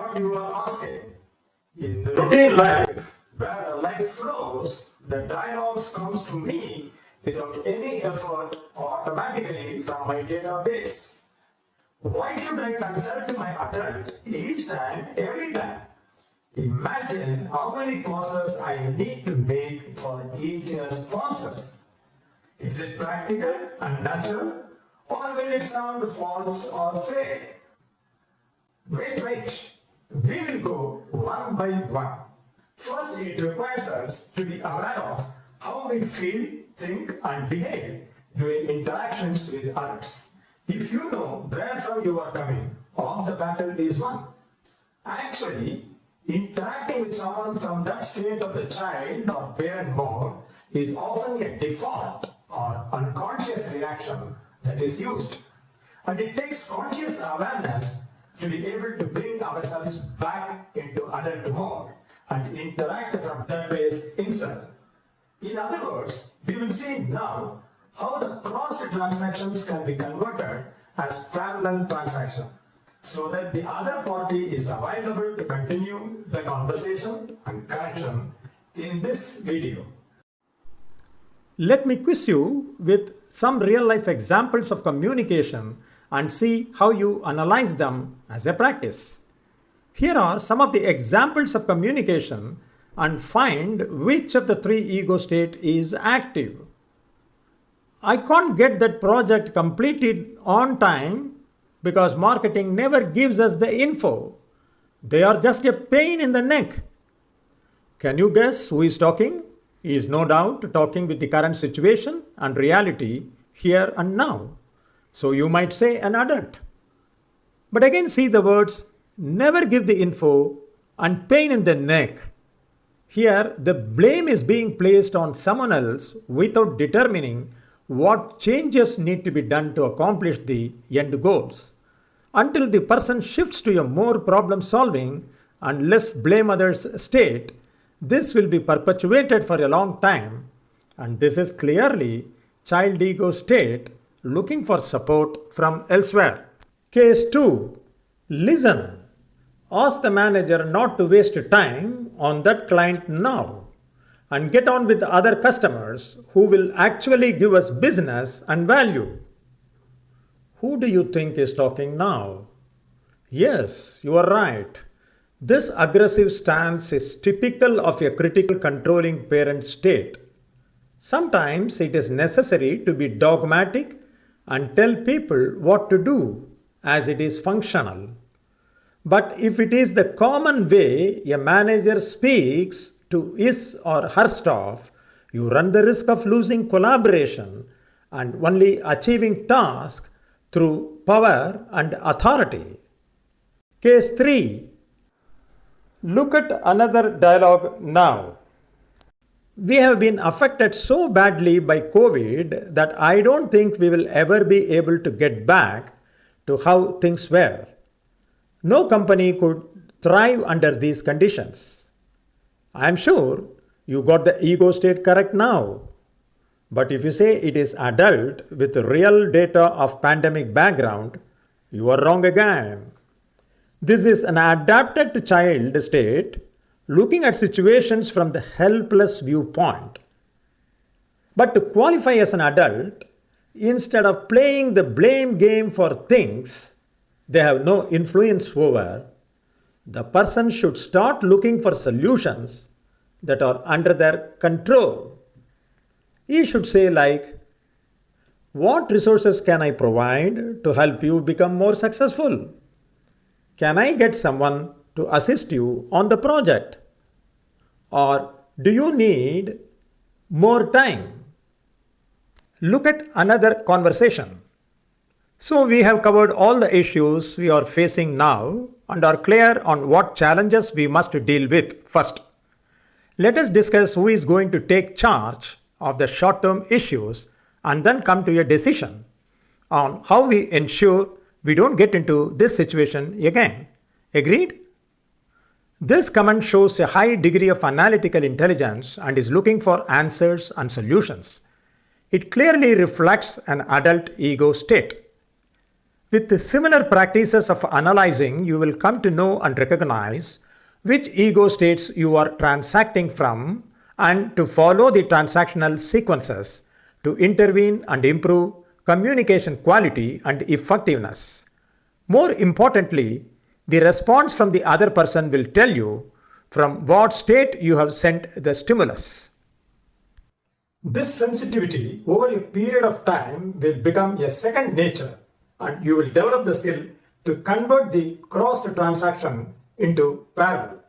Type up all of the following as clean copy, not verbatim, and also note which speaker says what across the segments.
Speaker 1: what you are asking. In the routine life, where the life flows, the dialogues comes to me without any effort automatically from my database. Why should I consult my adult each time, every time? Imagine how many pauses I need to make for each year's process. Is it practical and natural, or will it sound false or fake? Wait. We will go one by one. First, it requires us to be aware of how we feel, think, and behave during interactions with others. If you know where from you are coming, half the battle is won. Actually, interacting with someone from that state of the child or parent mode is often a default or unconscious reaction that is used. And it takes conscious awareness to be able to bring ourselves back into adult mode and interact from that base instead. In other words, we will see now how the crossed transactions can be converted as parallel transaction, so that the other party is available to continue the conversation and connection in this video.
Speaker 2: Let me quiz you with some real-life examples of communication and see how you analyze them as a practice. Here are some of the examples of communication and find which of the three ego state is active. I can't get that project completed on time because marketing never gives us the info. They are just a pain in the neck. Can you guess who is talking? He is no doubt talking with the current situation and reality here and now. So you might say an adult. But again, see the words never give the info and pain in the neck. Here, the blame is being placed on someone else without determining what changes need to be done to accomplish the end goals. Until the person shifts to a more problem-solving and less blame others state, this will be perpetuated for a long time, and this is clearly child ego state looking for support from elsewhere. Case 2. Listen. Ask the manager not to waste time on that client now and get on with the other customers who will actually give us business and value. Who do you think is talking now? Yes, you are right. This aggressive stance is typical of a critical controlling parent state. Sometimes it is necessary to be dogmatic and tell people what to do as it is functional. But if it is the common way a manager speaks to his or her staff, you run the risk of losing collaboration and only achieving tasks through power and authority. Case 3. Look at another dialogue now. We have been affected so badly by COVID that I don't think we will ever be able to get back to how things were. No company could thrive under these conditions. I am sure you got the ego state correct now. But if you say it is adult with real data of pandemic background, you are wrong again. This is an adapted child state looking at situations from the helpless viewpoint. But to qualify as an adult, instead of playing the blame game for things they have no influence over, the person should start looking for solutions that are under their control. He should say like, what resources can I provide to help you become more successful? Can I get someone to assist you on the project? Or do you need more time? Look at another conversation. So we have covered all the issues we are facing now and are clear on what challenges we must deal with first. Let us discuss who is going to take charge of the short-term issues and then come to a decision on how we ensure we don't get into this situation again. Agreed? This comment shows a high degree of analytical intelligence and is looking for answers and solutions. It clearly reflects an adult ego state. With the similar practices of analyzing, you will come to know and recognize which ego states you are transacting from and to follow the transactional sequences to intervene and improve communication quality and effectiveness. More importantly, the response from the other person will tell you from what state you have sent the stimulus.
Speaker 1: This sensitivity over a period of time will become a second nature, and you will develop the skill to convert the crossed transaction into parallel.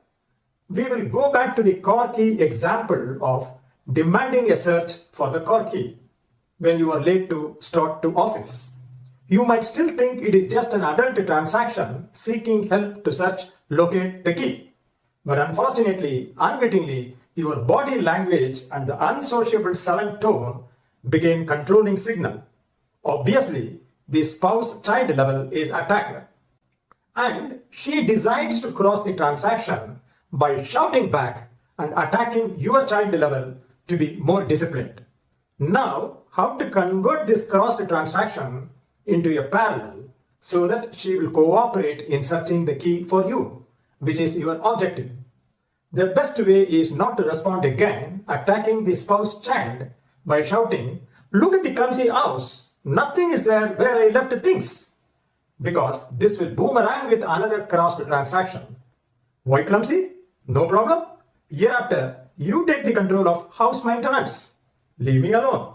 Speaker 1: We will go back to the car key example of demanding a search for the car key when you are late to start to office. You might still think it is just an adult transaction seeking help to search, locate the key. But unfortunately, unwittingly, your body language and the unsociable sullen tone became controlling signal. Obviously, the spouse-child level is attacked. And she decides to cross the transaction by shouting back and attacking your child level to be more disciplined. Now, how to convert this crossed transaction into a parallel so that she will cooperate in searching the key for you, which is your objective. The best way is not to respond again, attacking the spouse child by shouting, "Look at the clumsy house. Nothing is there where I left things." Because this will boomerang with another crossed transaction. Why clumsy? No problem. Hereafter, you take the control of house maintenance. Leave me alone.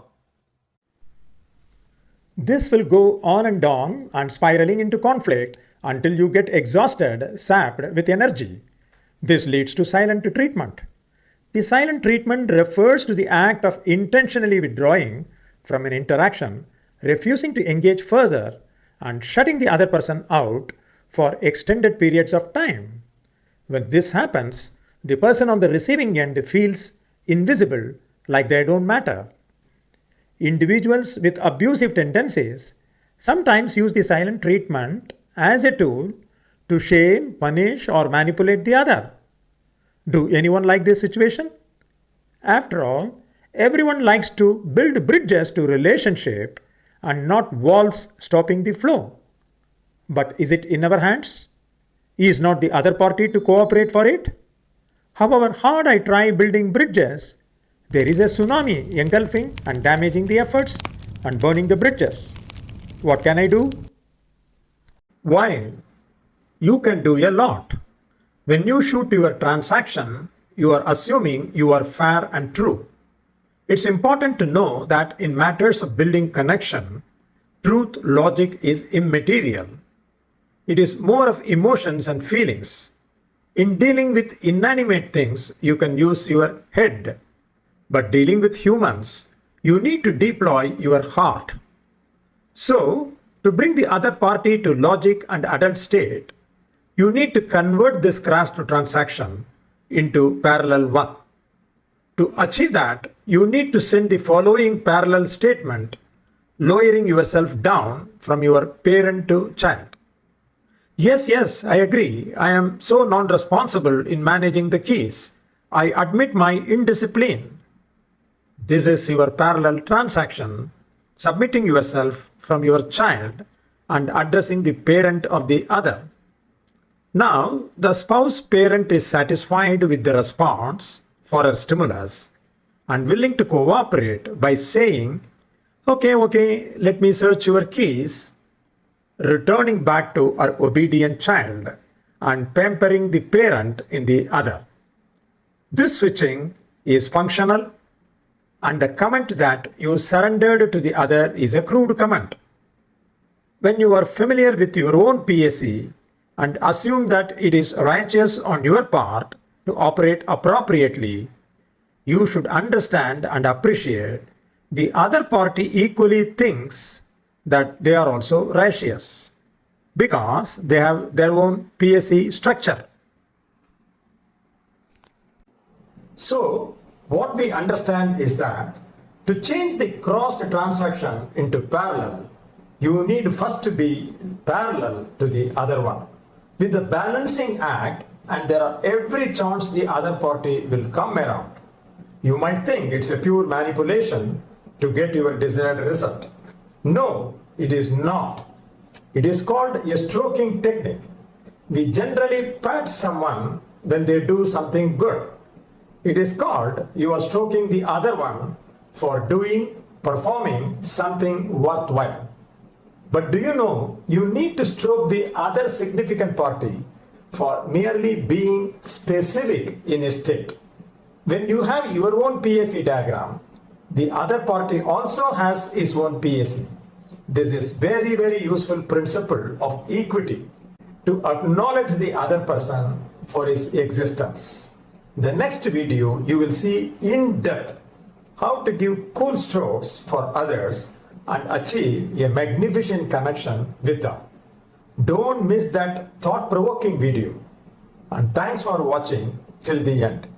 Speaker 2: This will go on and spiraling into conflict until you get exhausted, sapped with energy. This leads to silent treatment. The silent treatment refers to the act of intentionally withdrawing from an interaction, refusing to engage further, and shutting the other person out for extended periods of time. When this happens, the person on the receiving end feels invisible, like they don't matter. Individuals with abusive tendencies sometimes use the silent treatment as a tool to shame, punish, or manipulate the other. Do anyone like this situation? After all, everyone likes to build bridges to relationship and not walls stopping the flow. But is it in our hands? Is not the other party to cooperate for it? However hard I try building bridges, there is a tsunami engulfing and damaging the efforts and burning the bridges. What can I do? Why? You can do a lot. When you shoot your transaction, you are assuming you are fair and true. It's important to know that in matters of building connection, truth logic is immaterial. It is more of emotions and feelings. In dealing with inanimate things, you can use your head. But dealing with humans, you need to deploy your heart. So, to bring the other party to logic and adult state, you need to convert this crossed transaction into parallel one. To achieve that, you need to send the following parallel statement, lowering yourself down from your parent to child. Yes, I agree. I am so non-responsible in managing the keys. I admit my indiscipline. This is your parallel transaction, submitting yourself from your child and addressing the parent of the other. Now, the spouse parent is satisfied with the response for her stimulus and willing to cooperate by saying, okay, let me search your keys, returning back to her obedient child and pampering the parent in the other. This switching is functional, and the comment that you surrendered to the other is a crude comment. When you are familiar with your own PSE and assume that it is righteous on your part to operate appropriately, you should understand and appreciate the other party equally thinks that they are also righteous because they have their own PSE structure.
Speaker 1: So, what we understand is that to change the crossed transaction into parallel, you need first to be parallel to the other one. With the balancing act, and there are every chance the other party will come around. You might think it's a pure manipulation to get your desired result. No, it is not.
Speaker 2: It is called a stroking technique. We generally pat someone when they do something good. It is called you are stroking the other one for performing something worthwhile. But do you know you need to stroke the other significant party for merely being specific in a state? When you have your own PAC diagram, the other party also has his own PAC. This is very useful principle of equity to acknowledge the other person for his existence. The next video you will see in depth how to give cool strokes for others and achieve a magnificent connection with them. Don't miss that thought-provoking video. And thanks for watching till the end.